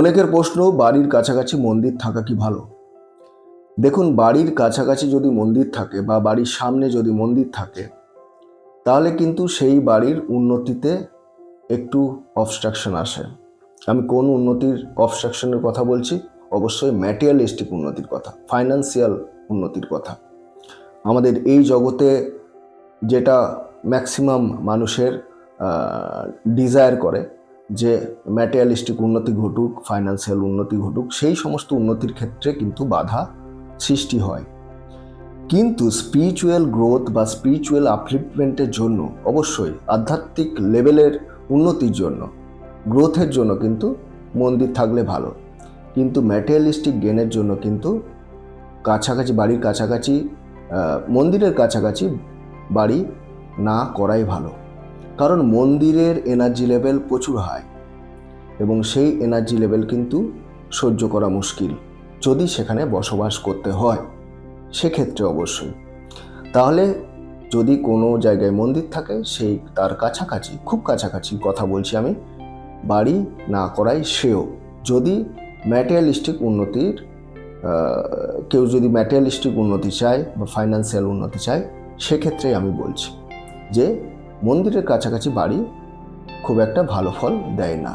অনেকের প্রশ্ন, বাড়ির কাছাকাছি মন্দির থাকা কি ভালো? দেখুন, বাড়ির কাছাকাছি যদি মন্দির থাকে বা বাড়ির সামনে যদি মন্দির থাকে, তাহলে কিন্তু সেই বাড়ির উন্নতিতে একটু অবস্ট্রাকশন আসে। আমি কোন উন্নতির অবস্ট্রাকশনের কথা বলছি? অবশ্যই ম্যাটেরিয়ালিস্টিক উন্নতির কথা, ফাইন্যান্সিয়াল উন্নতির কথা। আমাদের এই জগতে যেটা ম্যাক্সিমাম মানুষের ডিজায়ার করে যে ম্যাটেরিয়ালিস্টিক উন্নতি ঘটুক, ফাইন্যান্সিয়াল উন্নতি ঘটুক, সেই সমস্ত উন্নতির ক্ষেত্রে কিন্তু বাধা সৃষ্টি হয়। কিন্তু স্পিরিচুয়াল গ্রোথ বা স্পিরিচুয়াল আপলিফমেন্টের জন্য, অবশ্যই আধ্যাত্মিক লেভেলের উন্নতির জন্য, গ্রোথের জন্য কিন্তু মন্দির থাকলে ভালো। কিন্তু ম্যাটেরিয়ালিস্টিক গেনের জন্য কিন্তু কাছাকাছি, বাড়ির কাছাকাছি, মন্দিরের কাছাকাছি বাড়ি না করাই ভালো। কারণ মন্দিরের এনার্জি লেভেল প্রচুর হাই, এবং সেই এনার্জি লেভেল কিন্তু সহ্য করা মুশকিল যদি সেখানে বসবাস করতে হয়, সেক্ষেত্রে অবশ্যই। তাহলে যদি কোনো জায়গায় মন্দির থাকে, সেই তার কাছাকাছি, খুব কাছাকাছি কথা বলছি আমি, বাড়ি না করাই শ্রেয়। যদি ম্যাটেরিয়ালিস্টিক উন্নতির কেউ যদি ম্যাটেরিয়ালিস্টিক উন্নতি চায় বা ফাইন্যান্সিয়াল উন্নতি চায়, সেক্ষেত্রেই আমি বলছি যে মন্দিরের কাছাকাছি বাড়ি খুব একটা ভালো ফল দেয় না।